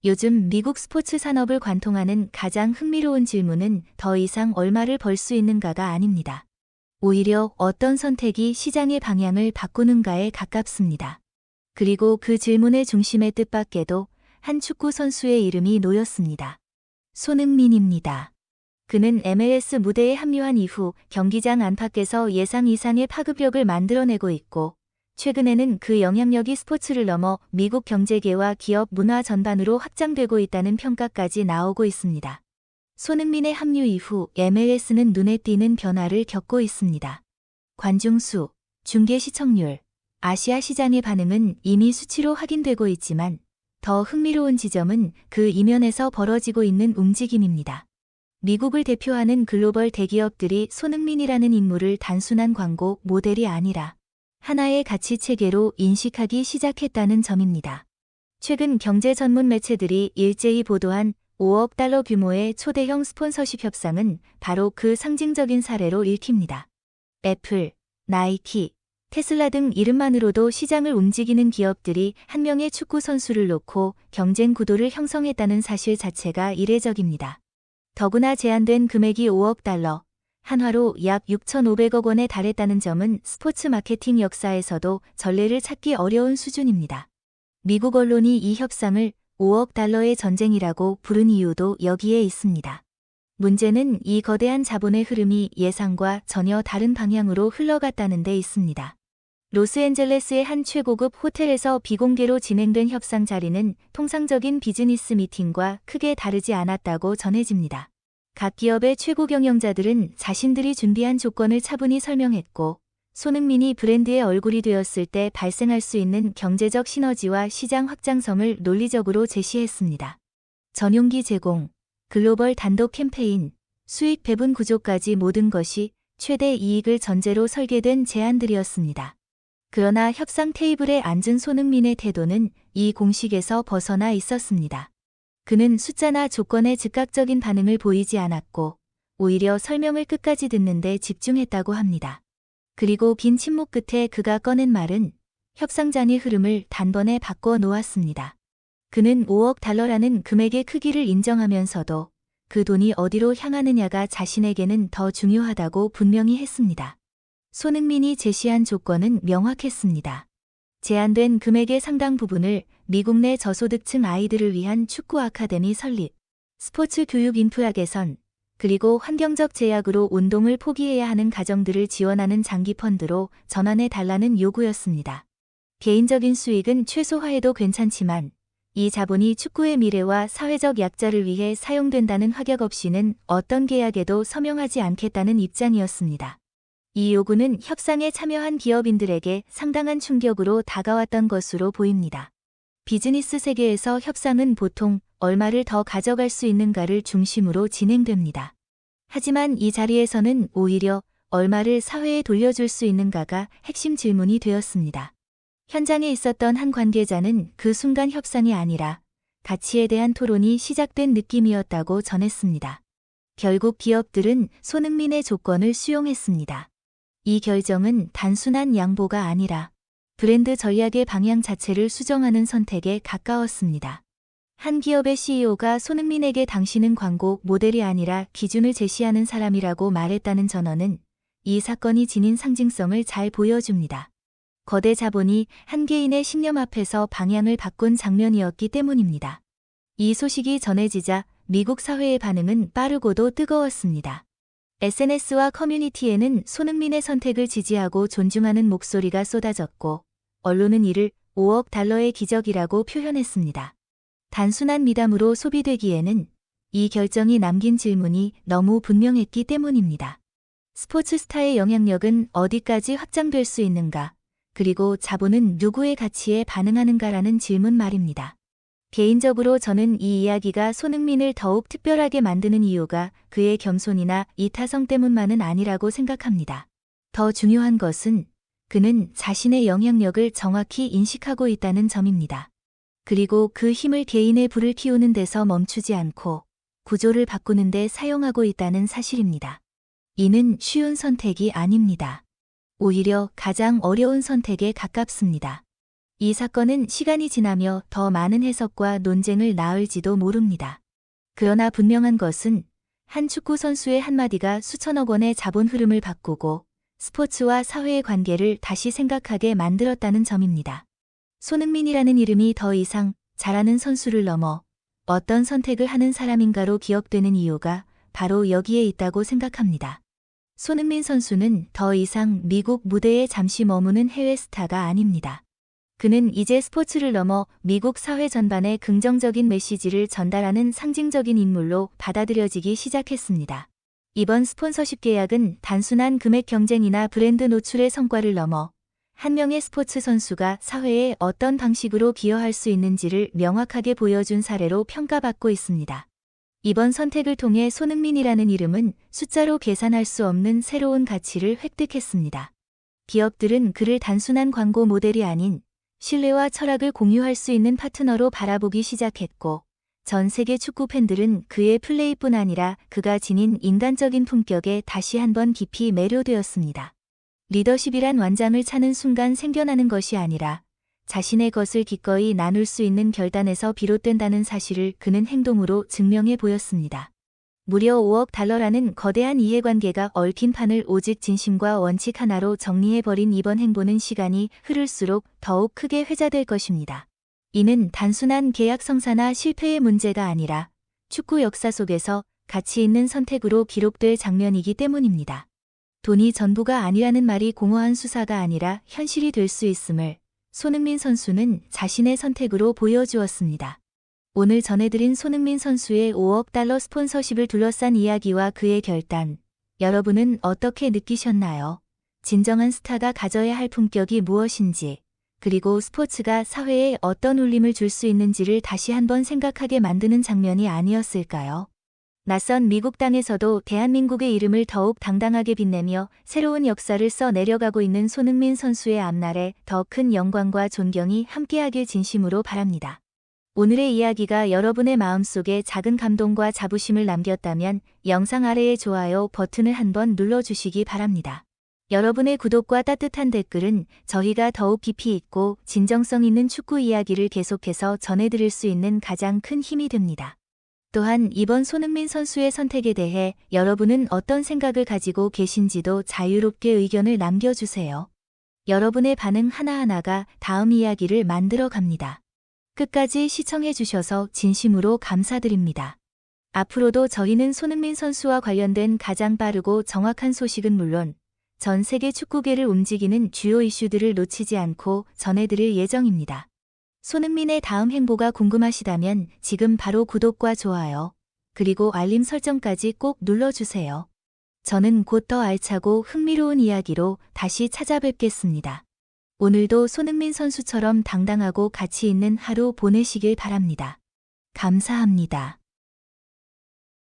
요즘 미국 스포츠 산업을 관통하는 가장 흥미로운 질문은 더 이상 얼마를 벌 수 있는가가 아닙니다. 오히려 어떤 선택이 시장의 방향을 바꾸는가에 가깝습니다. 그리고 그 질문의 중심에 뜻밖에도 한 축구 선수의 이름이 놓였습니다. 손흥민입니다. 그는 MLS 무대에 합류한 이후 경기장 안팎에서 예상 이상의 파급력을 만들어내고 있고, 최근에는 그 영향력이 스포츠를 넘어 미국 경제계와 기업 문화 전반으로 확장되고 있다는 평가까지 나오고 있습니다. 손흥민의 합류 이후 MLS는 눈에 띄는 변화를 겪고 있습니다. 관중 수, 중계 시청률, 아시아 시장의 반응은 이미 수치로 확인되고 있지만 더 흥미로운 지점은 그 이면에서 벌어지고 있는 움직임입니다. 미국을 대표하는 글로벌 대기업들이 손흥민이라는 인물을 단순한 광고 모델이 아니라 하나의 가치 체계로 인식하기 시작했다는 점입니다. 최근 경제 전문 매체들이 일제히 보도한 5억 달러 규모의 초대형 스폰서십 협상은 바로 그 상징적인 사례로 읽힙니다. 애플, 나이키, 테슬라 등 이름만으로도 시장을 움직이는 기업들이 한 명의 축구 선수를 놓고 경쟁 구도를 형성했다는 사실 자체가 이례적입니다. 더구나 제한된 금액이 5억 달러, 한화로 약 6,500억 원에 달했다는 점은 스포츠 마케팅 역사에서도 전례를 찾기 어려운 수준입니다. 미국 언론이 이 협상을 5억 달러의 전쟁이라고 부른 이유도 여기에 있습니다. 문제는 이 거대한 자본의 흐름이 예상과 전혀 다른 방향으로 흘러갔다는 데 있습니다. 로스앤젤레스의 한 최고급 호텔에서 비공개로 진행된 협상 자리는 통상적인 비즈니스 미팅과 크게 다르지 않았다고 전해집니다. 각 기업의 최고 경영자들은 자신들이 준비한 조건을 차분히 설명했고, 손흥민이 브랜드의 얼굴이 되었을 때 발생할 수 있는 경제적 시너지와 시장 확장성을 논리적으로 제시했습니다. 전용기 제공, 글로벌 단독 캠페인, 수익 배분 구조까지 모든 것이 최대 이익을 전제로 설계된 제안들이었습니다. 그러나 협상 테이블에 앉은 손흥민의 태도는 이 공식에서 벗어나 있었습니다. 그는 숫자나 조건에 즉각적인 반응을 보이지 않았고, 오히려 설명을 끝까지 듣는 데 집중했다고 합니다. 그리고 긴 침묵 끝에 그가 꺼낸 말은 협상장의 흐름을 단번에 바꿔 놓았습니다. 그는 5억 달러라는 금액의 크기를 인정하면서도 그 돈이 어디로 향하느냐가 자신에게는 더 중요하다고 분명히 했습니다. 손흥민이 제시한 조건은 명확했습니다. 제한된 금액의 상당 부분을 미국 내 저소득층 아이들을 위한 축구 아카데미 설립, 스포츠 교육 인프라 개선, 그리고 환경적 제약으로 운동을 포기해야 하는 가정들을 지원하는 장기 펀드로 전환해 달라는 요구였습니다. 개인적인 수익은 최소화해도 괜찮지만 이 자본이 축구의 미래와 사회적 약자를 위해 사용된다는 확약 없이는 어떤 계약에도 서명하지 않겠다는 입장이었습니다. 이 요구는 협상에 참여한 기업인들에게 상당한 충격으로 다가왔던 것으로 보입니다. 비즈니스 세계에서 협상은 보통 얼마를 더 가져갈 수 있는가를 중심으로 진행됩니다. 하지만 이 자리에서는 오히려 얼마를 사회에 돌려줄 수 있는가가 핵심 질문이 되었습니다. 현장에 있었던 한 관계자는 그 순간 협상이 아니라 가치에 대한 토론이 시작된 느낌이었다고 전했습니다. 결국 기업들은 손흥민의 조건을 수용했습니다. 이 결정은 단순한 양보가 아니라 브랜드 전략의 방향 자체를 수정하는 선택에 가까웠습니다. 한 기업의 CEO가 손흥민에게 당신은 광고 모델이 아니라 기준을 제시하는 사람이라고 말했다는 전언은 이 사건이 지닌 상징성을 잘 보여줍니다. 거대 자본이 한 개인의 신념 앞에서 방향을 바꾼 장면이었기 때문입니다. 이 소식이 전해지자 미국 사회의 반응은 빠르고도 뜨거웠습니다. SNS와 커뮤니티에는 손흥민의 선택을 지지하고 존중하는 목소리가 쏟아졌고, 언론은 이를 5억 달러의 기적이라고 표현했습니다. 단순한 미담으로 소비되기에는 이 결정이 남긴 질문이 너무 분명했기 때문입니다. 스포츠 스타의 영향력은 어디까지 확장될 수 있는가, 그리고 자본은 누구의 가치에 반응하는가라는 질문 말입니다. 개인적으로 저는 이 이야기가 손흥민을 더욱 특별하게 만드는 이유가 그의 겸손이나 이타성 때문만은 아니라고 생각합니다. 더 중요한 것은 그는 자신의 영향력을 정확히 인식하고 있다는 점입니다. 그리고 그 힘을 개인의 불을 키우는 데서 멈추지 않고 구조를 바꾸는 데 사용하고 있다는 사실입니다. 이는 쉬운 선택이 아닙니다. 오히려 가장 어려운 선택에 가깝습니다. 이 사건은 시간이 지나며 더 많은 해석과 논쟁을 낳을지도 모릅니다. 그러나 분명한 것은 한 축구 선수의 한마디가 수천억 원의 자본 흐름을 바꾸고 스포츠와 사회의 관계를 다시 생각하게 만들었다는 점입니다. 손흥민이라는 이름이 더 이상 잘하는 선수를 넘어 어떤 선택을 하는 사람인가로 기억되는 이유가 바로 여기에 있다고 생각합니다. 손흥민 선수는 더 이상 미국 무대에 잠시 머무는 해외 스타가 아닙니다. 그는 이제 스포츠를 넘어 미국 사회 전반에 긍정적인 메시지를 전달하는 상징적인 인물로 받아들여지기 시작했습니다. 이번 스폰서십 계약은 단순한 금액 경쟁이나 브랜드 노출의 성과를 넘어 한 명의 스포츠 선수가 사회에 어떤 방식으로 기여할 수 있는지를 명확하게 보여준 사례로 평가받고 있습니다. 이번 선택을 통해 손흥민이라는 이름은 숫자로 계산할 수 없는 새로운 가치를 획득했습니다. 기업들은 그를 단순한 광고 모델이 아닌 신뢰와 철학을 공유할 수 있는 파트너로 바라보기 시작했고, 전 세계 축구 팬들은 그의 플레이뿐 아니라 그가 지닌 인간적인 품격에 다시 한번 깊이 매료되었습니다. 리더십이란 완장을 차는 순간 생겨나는 것이 아니라 자신의 것을 기꺼이 나눌 수 있는 결단에서 비롯된다는 사실을 그는 행동으로 증명해 보였습니다. 무려 5억 달러라는 거대한 이해관계가 얽힌 판을 오직 진심과 원칙 하나로 정리해버린 이번 행보는 시간이 흐를수록 더욱 크게 회자될 것입니다. 이는 단순한 계약 성사나 실패의 문제가 아니라 축구 역사 속에서 가치 있는 선택으로 기록될 장면이기 때문입니다. 돈이 전부가 아니라는 말이 공허한 수사가 아니라 현실이 될 수 있음을 손흥민 선수는 자신의 선택으로 보여주었습니다. 오늘 전해드린 손흥민 선수의 5억 달러 스폰서십을 둘러싼 이야기와 그의 결단, 여러분은 어떻게 느끼셨나요? 진정한 스타가 가져야 할 품격이 무엇인지, 그리고 스포츠가 사회에 어떤 울림을 줄 수 있는지를 다시 한번 생각하게 만드는 장면이 아니었을까요? 낯선 미국 땅에서도 대한민국의 이름을 더욱 당당하게 빛내며 새로운 역사를 써 내려가고 있는 손흥민 선수의 앞날에 더 큰 영광과 존경이 함께하길 진심으로 바랍니다. 오늘의 이야기가 여러분의 마음속에 작은 감동과 자부심을 남겼다면 영상 아래의 좋아요 버튼을 한번 눌러주시기 바랍니다. 여러분의 구독과 따뜻한 댓글은 저희가 더욱 깊이 있고 진정성 있는 축구 이야기를 계속해서 전해드릴 수 있는 가장 큰 힘이 됩니다. 또한 이번 손흥민 선수의 선택에 대해 여러분은 어떤 생각을 가지고 계신지도 자유롭게 의견을 남겨주세요. 여러분의 반응 하나하나가 다음 이야기를 만들어 갑니다. 끝까지 시청해주셔서 진심으로 감사드립니다. 앞으로도 저희는 손흥민 선수와 관련된 가장 빠르고 정확한 소식은 물론 전 세계 축구계를 움직이는 주요 이슈들을 놓치지 않고 전해드릴 예정입니다. 손흥민의 다음 행보가 궁금하시다면 지금 바로 구독과 좋아요, 그리고 알림 설정까지 꼭 눌러주세요. 저는 곧 더 알차고 흥미로운 이야기로 다시 찾아뵙겠습니다. 오늘도 손흥민 선수처럼 당당하고 가치 있는 하루 보내시길 바랍니다. 감사합니다.